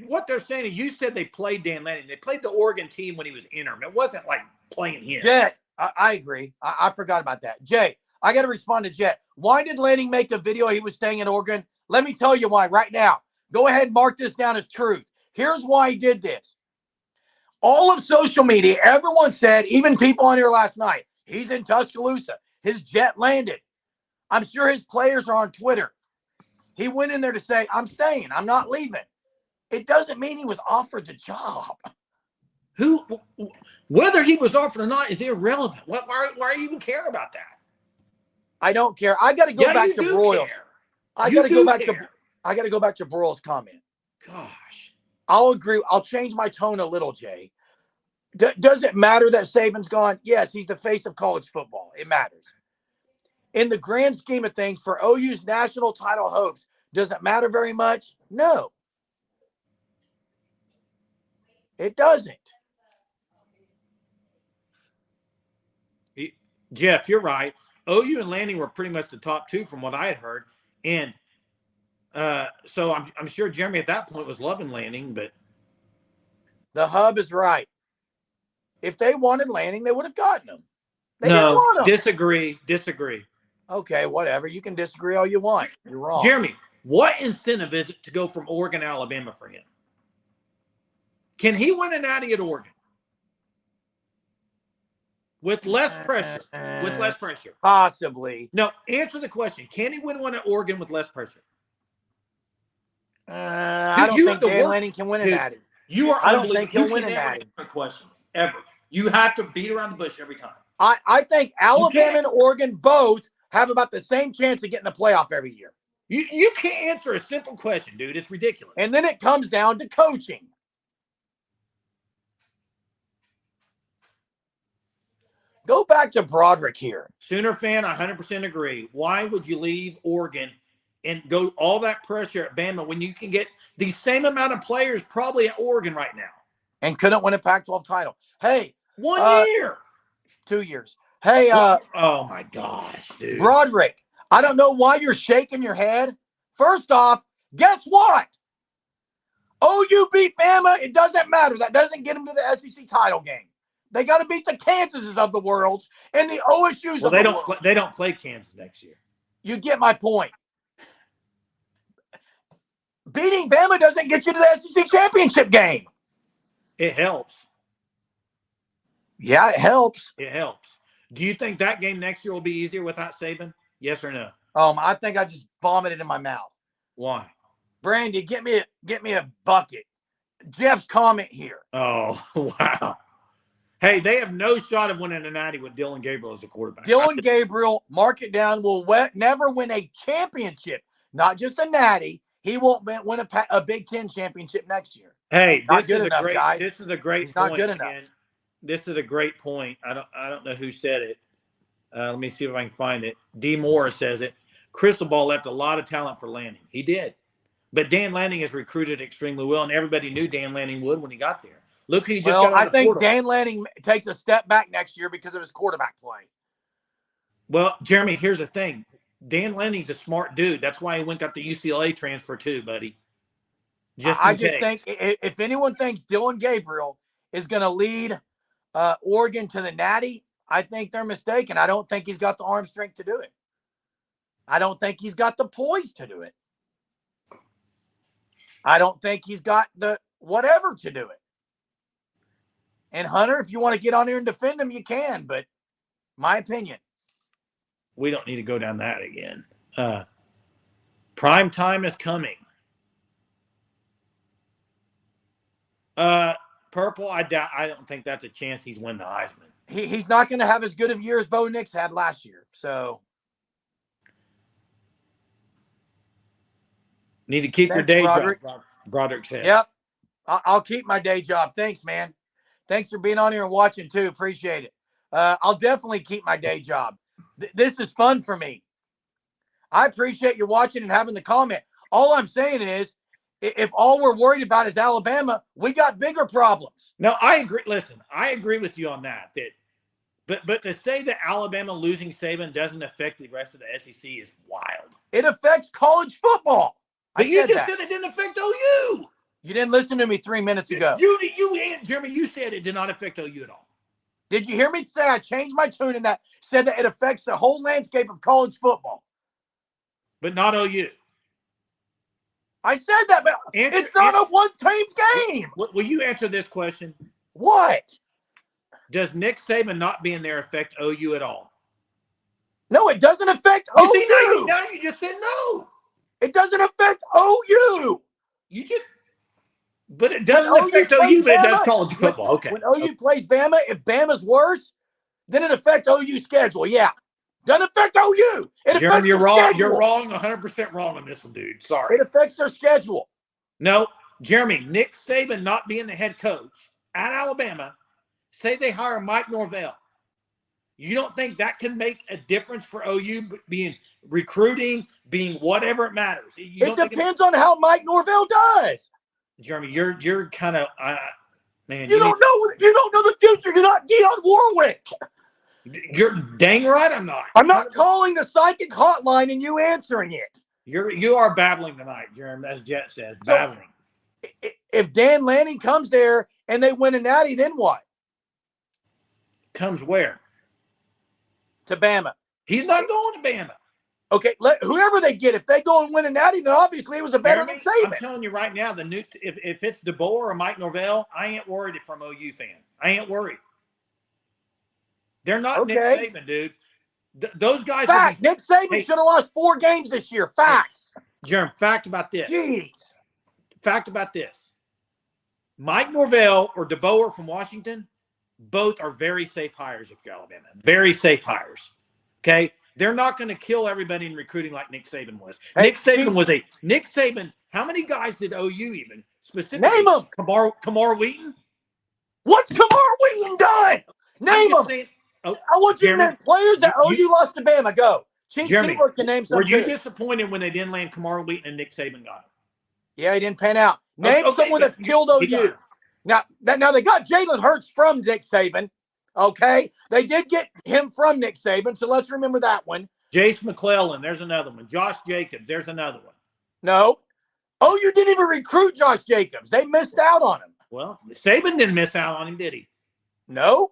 what they're saying is you said they played Dan Lanning. They played the Oregon team when he was interim. It wasn't like playing him. Jay, I agree. I forgot about that. Jay, I got to respond to Jet. Why did Lanning make a video he was staying in Oregon? Let me tell you why right now. Go ahead and mark this down as truth. Here's why he did this. All of social media, everyone said, even people on here last night, he's in Tuscaloosa. His jet landed. I'm sure his players are on Twitter. He went in there to say, I'm staying. I'm not leaving. It doesn't mean he was offered the job. Whether he was offered or not is irrelevant. Why do you even care about that? I don't care. I got to go back to Broyles. I got to go back to Broyles' comment. Gosh. I'll agree. I'll change my tone a little, Jay. Does it matter that Saban's gone? Yes, he's the face of college football. It matters. In the grand scheme of things, for OU's national title hopes, does it matter very much? No. It doesn't. Jeff, you're right. OU and Lanning were pretty much the top two from what I had heard. And so I'm sure Jeremy at that point was loving Lanning, but the hub is right. If they wanted Lanning, they would have gotten him. They didn't want him. Disagree. Okay, whatever. You can disagree all you want. You're wrong. Jeremy, what incentive is it to go from Oregon to Alabama for him? Can he win a natty at Oregon? With less pressure. Possibly. No, answer the question. Can he win one at Oregon with less pressure? I don't think Dan Lanning can win a natty. I don't think he'll win a natty. Question ever. You have to beat around the bush every time. I think Alabama and Oregon both have about the same chance of getting a playoff every year. You can't answer a simple question, dude. It's ridiculous. And then it comes down to coaching. Go back to Broderick here. Sooner fan, I 100% agree. Why would you leave Oregon and go all that pressure at Bama when you can get the same amount of players probably at Oregon right now? And couldn't win a Pac-12 title. Hey. 1 year. 2 years. Hey. Oh, my gosh, dude. Broderick, I don't know why you're shaking your head. First off, guess what? OU beat Bama. It doesn't matter. That doesn't get them to the SEC title game. They got to beat the Kansases of the world and the OSUs of the world. They don't play Kansas next year. You get my point. Beating Bama doesn't get you to the SEC championship game. It helps. Yeah, it helps. It helps. Do you think that game next year will be easier without Saban? Yes or no? I think I just vomited in my mouth. Why? Brandy, get me a bucket. Jeff's comment here. Oh, wow. Hey, they have no shot of winning a natty with Dylan Gabriel as a quarterback. Dylan Gabriel, mark it down, will never win a championship, not just a natty. He won't win a Big Ten championship next year. Hey, this is a great point. He's not good enough. This is a great point. I don't know who said it. Let me see if I can find it. D. Moore says it. Crystal Ball left a lot of talent for Lanning. He did. But Dan Lanning is recruited extremely well, and everybody knew Dan Lanning would when he got there. Look who he just got. I think Dan Lanning takes a step back next year because of his quarterback play. Well, Jeremy, here's the thing. Dan Lanning's a smart dude. That's why he got the UCLA transfer too, buddy. I just think if anyone thinks Dylan Gabriel is going to lead Oregon to the natty, I think they're mistaken. I don't think he's got the arm strength to do it. I don't think he's got the poise to do it. I don't think he's got the whatever to do it. And Hunter, if you want to get on here and defend him, you can. But my opinion. We don't need to go down that again. Prime time is coming. Purple, I don't think that's a chance he's win the Heisman. He's not going to have as good of a year as Bo Nix had last year. So need to keep your day job, Broderick says. Yep. I'll keep my day job. Thanks, man. Thanks for being on here and watching too. Appreciate it. I'll definitely keep my day job. This is fun for me. I appreciate you watching and having the comment. All I'm saying is, if all we're worried about is Alabama, we got bigger problems. No, I agree. Listen, I agree with you on that. But to say that Alabama losing Saban doesn't affect the rest of the SEC is wild. It affects college football. But you just said it didn't affect OU. You didn't listen to me 3 minutes ago. You Jeremy, you said it did not affect OU at all. Did you hear me say I changed my tune in that? Said that it affects the whole landscape of college football. But not OU. I said that, but it's not a one-team game. Will you answer this question? What? Does Nick Saban not being there affect OU at all? No, it doesn't affect OU. See, now you just said no. It doesn't affect OU. But it doesn't affect OU, but it does college football. Okay. When OU plays Bama, if Bama's worse, then it affects OU's schedule. Yeah. Doesn't affect OU. Jeremy, you're wrong. Schedule. You're wrong, 100% wrong on this one, dude. Sorry. It affects their schedule. No, Jeremy, Nick Saban not being the head coach at Alabama, say they hire Mike Norvell. You don't think that can make a difference for OU being recruiting, being whatever it matters? It depends on how Mike Norvell does. Jeremy, you're kind of man. You don't know the future. You're not Dionne Warwick. You're dang right. I'm not. I'm not calling the psychic hotline and you answering it. You are babbling tonight, Jeremy. As Jet says, babbling. So, if Dan Lanning comes there and they win a natty, then what? Comes where? To Bama. He's not going to Bama. Okay, whoever they get, if they go and win a natty, then obviously it was a better than Saban. I'm telling you right now, if it's DeBoer or Mike Norvell, I ain't worried if I'm OU fan. I ain't worried. They're not Nick Saban, dude. Those guys. Fact. Nick Saban should have lost 4 games this year. Facts. Jeremy, fact about this. Jeez. Fact about this. Mike Norvell or DeBoer from Washington, both are very safe hires if you're Alabama. Very safe hires. Okay? They're not going to kill everybody in recruiting like Nick Saban was. Nick Saban, how many guys did OU even specifically? Name them. Kamar Wheaton? What's Kamar Wheaton done? Name them. I want you to name players that OU lost to Bama. Go. Chief Keyword can name some. Were you disappointed when they didn't land Kamar Wheaton and Nick Saban got him? Yeah, he didn't pan out. Name someone that's killed OU. Now they got Jalen Hurts from Nick Saban. Okay, they did get him from Nick Saban, so let's remember that one. Jace McClellan, there's another one. Josh Jacobs, there's another one. No, OU didn't even recruit Josh Jacobs. They missed out on him. Well, Saban didn't miss out on him, did he? No.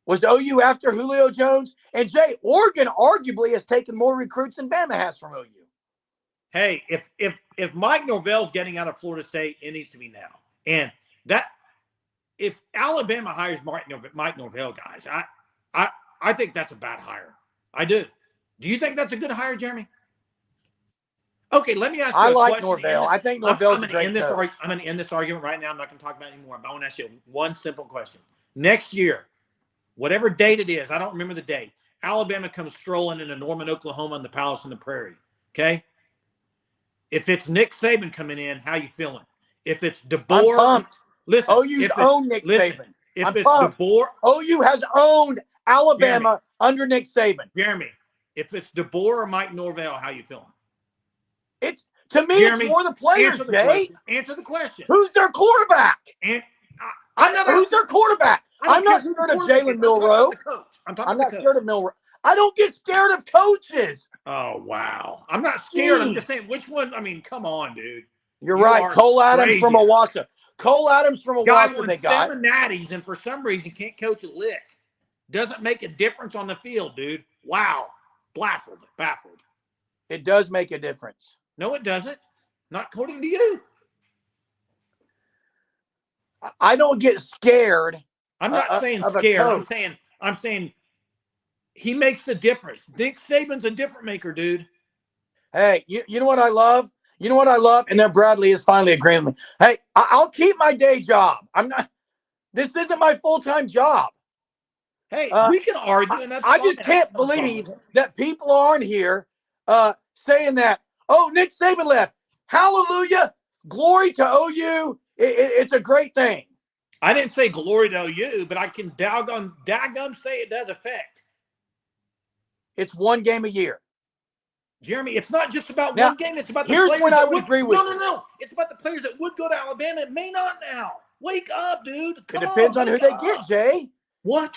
Was OU after Julio Jones? And Jay, Oregon arguably has taken more recruits than Bama has from OU. Hey, if Mike Norvell's getting out of Florida State, it needs to be now. And if Alabama hires Mike Norvell, guys, I think that's a bad hire. I do. Do you think that's a good hire, Jeremy? Okay, let me ask you a question. I like Norvell. I think Norvell's a great coach. I'm going to end this argument right now. I'm not going to talk about it anymore. But I want to ask you one simple question. Next year, whatever date it is, I don't remember the date, Alabama comes strolling into Norman, Oklahoma in the Palace on the Prairie, okay? If it's Nick Saban coming in, how you feeling? If it's DeBoer, I'm pumped. Listen, OU's owned Nick Saban. If it's DeBoer, OU has owned Alabama under Nick Saban. Jeremy, if it's DeBoer or Mike Norvell, how you feeling? It's to me, Jeremy, it's more the players, Jay. Answer the question. Who's their quarterback? And who's their quarterback? I'm not scared of Jalen Milroe. I'm not scared of Milroe. I don't get scared of coaches. Oh, wow. I'm not scared. I'm just saying, which one? I mean, come on, dude. You're right. Cole Adams from Owasso. Cole Adams from Owasso they got. 7 natties and for some reason can't coach a lick. Doesn't make a difference on the field, dude. Wow. Baffled. It does make a difference. No, it doesn't. Not according to you. I don't get scared. I'm not saying scared. I'm saying he makes a difference. Nick Saban's a difference maker, dude. Hey, you know what I love? You know what I love? And then Bradley is finally agreeing with me. Hey, I'll keep my day job. This isn't my full-time job. Hey, we can argue, and that's I just can't believe that people aren't here saying that, oh, Nick Saban left. Hallelujah. Glory to OU. It's a great thing. I didn't say glory to OU, but I can daggum say it does affect. It's one game a year. Jeremy, it's not just about one game. It's about the players. Here's when I would agree with you. No. It's about the players that would go to Alabama and may not now. Wake up, dude. It depends on who they get, Jay. What?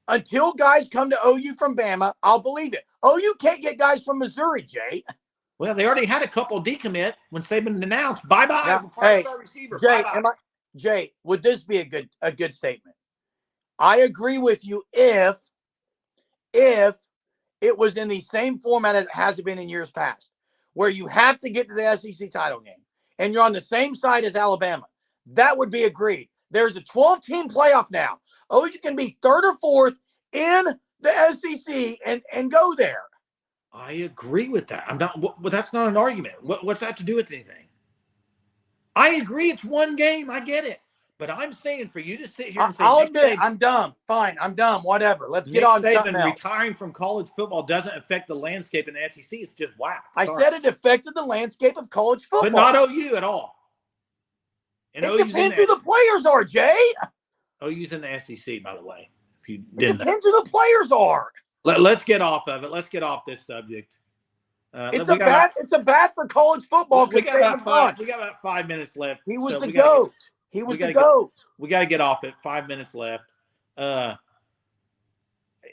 Until guys come to OU from Bama, I'll believe it. OU can't get guys from Missouri, Jay. Well, they already had a couple decommit when Saban announced bye-bye. Hey, receiver. Jay, bye-bye. Jay, would this be a good statement? I agree with you if it was in the same format as it has been in years past, where you have to get to the SEC title game and you're on the same side as Alabama. That would be agreed. There's a 12-team playoff now. Oh, you can be third or fourth in the SEC and go there. I agree with that. I'm not. Well, that's not an argument. What's that to do with anything? I agree. It's one game. I get it. But I'm saying for you to sit here and say, I'll admit, I'm dumb. Fine, I'm dumb. Whatever. Let's get on something else. Retiring from college football doesn't affect the landscape in the SEC. It's just whack. I said it affected the landscape of college football. But not OU at all. And it depends who the players are, Jay. OU's in the SEC, by the way. If you didn't. It depends who the players are. Let's get off of it. Let's get off this subject. It's a bad for college football. We got about 5 minutes left. He was the GOAT. He was the GOAT. We got to get off it. 5 minutes left.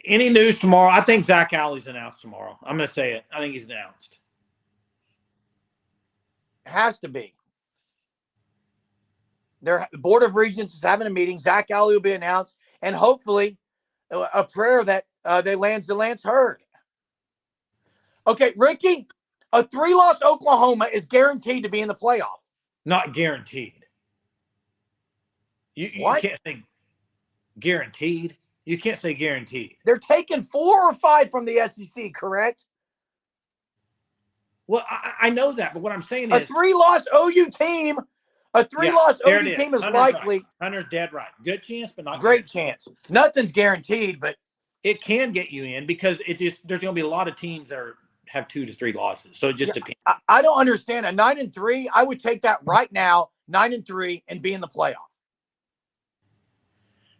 Any news tomorrow? I think Zach Alley's announced tomorrow. I'm going to say it. I think he's announced. Has to be. The Board of Regents is having a meeting. Zach Alley will be announced, and hopefully a prayer that they lands the Lance Hurd. Okay, Ricky, a 3-loss Oklahoma is guaranteed to be in the playoff. Not guaranteed. You can't say guaranteed. You can't say guaranteed. They're taking 4 or 5 from the SEC, correct? Well, I know that, but what I'm saying is a 3-loss OU team. A 3-loss OU team is likely. Right. Hunter's dead right. Good chance, but not great chance. Nothing's guaranteed, but it can get you in because there's going to be a lot of teams that have 2 to 3 losses. So it just depends. I don't understand. A 9-3, I would take that right now, 9-3, and be in the playoff.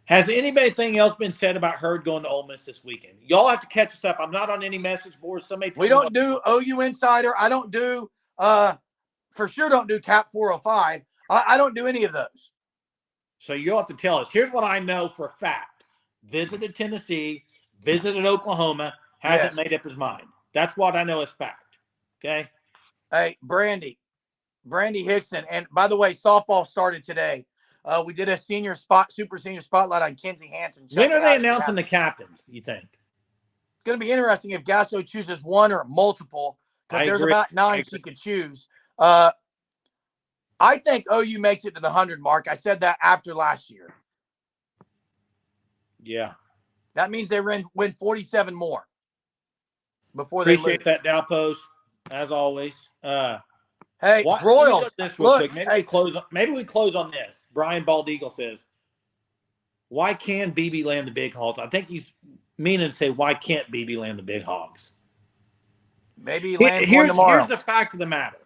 Has anything else been said about Hurd going to Ole Miss this weekend? Y'all have to catch us up. I'm not on any message boards. We don't do OU Insider. I don't do for sure don't do Cap 405. I don't do any of those. So you'll have to tell us. Here's what I know for a fact. Visited Tennessee, visited Oklahoma, hasn't made up his mind. That's what I know as fact. Okay? Hey, Brandy Hickson. And by the way, softball started today. We did a super senior spotlight on Kenzie Hansen. When are they announcing the captains, you think? It's going to be interesting if Gasso chooses one or multiple, because there's about 9 she could choose. I think OU makes it to the 100 mark. I said that after last year. Yeah. That means they win 47 more before they lose. Appreciate that, Dow Post, as always. Hey, Royals. Maybe we close on this. Brian Bald Eagle says, why can BB land the big hogs? I think he's meaning to say, why can't BB land the big hogs? Maybe he lands one tomorrow. Here's the fact of the matter.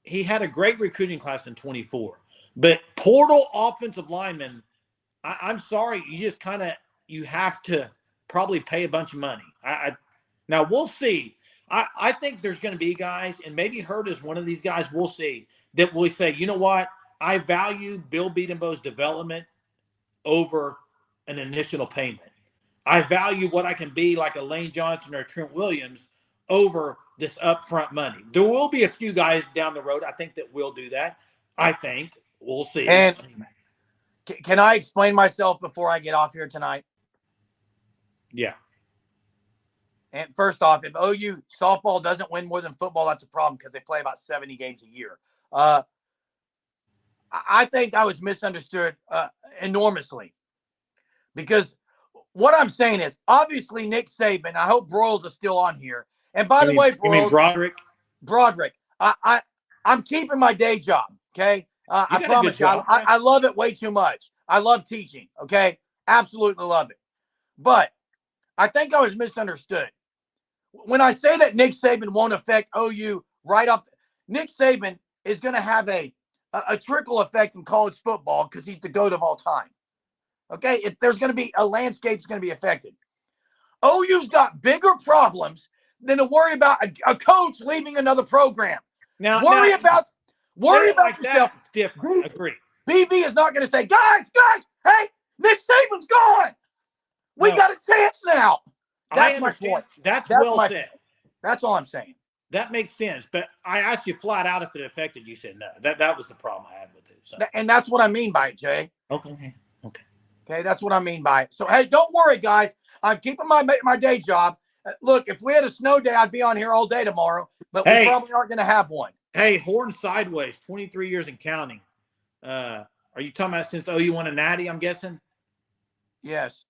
He had a great recruiting class in 24, but portal offensive linemen, I'm sorry, you have to probably pay a bunch of money. Now we'll see. I think there's going to be guys, and maybe Hurd is one of these guys we'll see, that will say, you know what? I value Bill Bedenbaugh's development over an initial payment. I value what I can be like a Lane Johnson or a Trent Williams over this upfront money. There will be a few guys down the road, I think, that will do that. I think. We'll see. And can I explain myself before I get off here tonight? Yeah. And first off, if OU softball doesn't win more than football, that's a problem because they play about 70 games a year. I think I was misunderstood enormously, because what I'm saying is obviously Nick Saban. I hope Broyles is still on here. And by the way, Broyles, you mean Broderick, I'm keeping my day job. Okay, I promise you, I love it way too much. I love teaching. Okay, absolutely love it. But I think I was misunderstood when I say that Nick Saban won't affect OU right off. Nick Saban is going to have a trickle effect in college football because he's the GOAT of all time. Okay, if there's going to be a landscape's going to be affected. OU's got bigger problems than to worry about a coach leaving another program. Worry about yourself. It's different. Agree. BB is not going to say, guys, hey, Nick Saban's gone. We got a chance now. That's my point. That's well said. That's all I'm saying. that makes sense. But I asked you flat out if it affected you. You said no. That was the problem I had with it. So. And that's what I mean by it, Jay. Okay. Okay, that's what I mean by it. So, hey, don't worry, guys. I'm keeping my day job. Look, if we had a snow day, I'd be on here all day tomorrow, but we probably aren't going to have one. Hey, Horn Sideways, 23 years and counting. Are you talking about since OU won a natty, I'm guessing? Yes.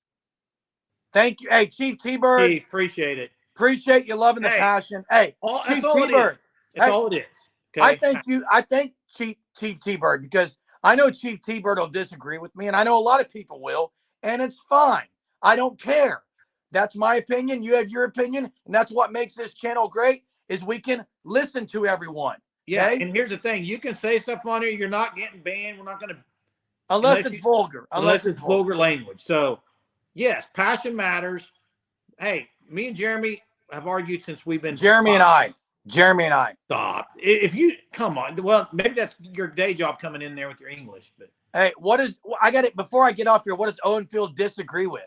Thank you. Hey, Chief T-Bird. Hey, appreciate it. Appreciate you loving the passion. Hey, Chief T-Bird. That's all it is. Okay? I thank Chief T-Bird because I know Chief T-Bird will disagree with me, and I know a lot of people will, and it's fine. I don't care. That's my opinion. You have your opinion, and that's what makes this channel great is we can listen to everyone. Yeah, okay? and here's the thing. You can say stuff on here. You're not getting banned. We're not going to. Unless it's vulgar. Unless it's vulgar language. So, yes, passion matters. Hey, me and Jeremy have argued since we've been. Jeremy and I. Stop. If you come on, well, maybe that's your day job coming in there with your English. But hey, I got it before I get off here. What does Owen Field disagree with?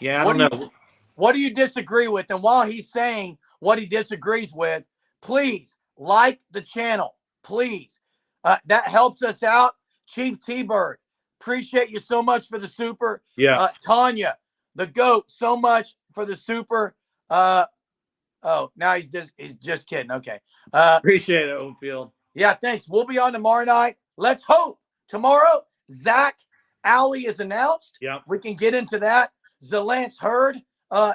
Yeah, I don't know. What do you disagree with? And while he's saying what he disagrees with, please like the channel. Please. That helps us out. Chief T-Bird, appreciate you so much for the super. Yeah. Tanya, the GOAT, so much for the super. Oh, now he's just kidding. Okay. Appreciate it, Oldfield. Yeah, thanks. We'll be on tomorrow night. Let's hope tomorrow Zach Alley is announced. Yeah. We can get into that. Zalance Hurd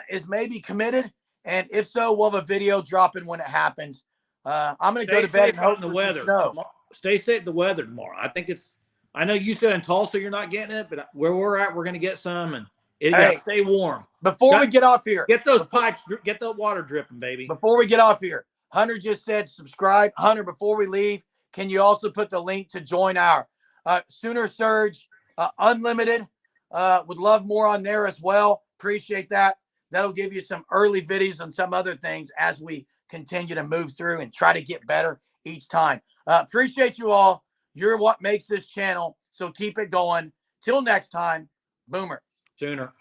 is maybe committed. And if so, we'll have a video dropping when it happens. I'm going to go to bed and hope the weather. Stay safe in the weather tomorrow. I know you said in Tulsa you're not getting it, but where we're at, we're going to get some, and it got to stay warm. Before we get off here, get those pipes, get the water dripping, baby. Before we get off here, Hunter just said subscribe. Hunter, before we leave, can you also put the link to join our Sooner Surge Unlimited? Would love more on there as well. Appreciate that. That'll give you some early videos and some other things as we continue to move through and try to get better each time. Appreciate you all. You're what makes this channel. So keep it going. Till next time, Boomer. Sooner.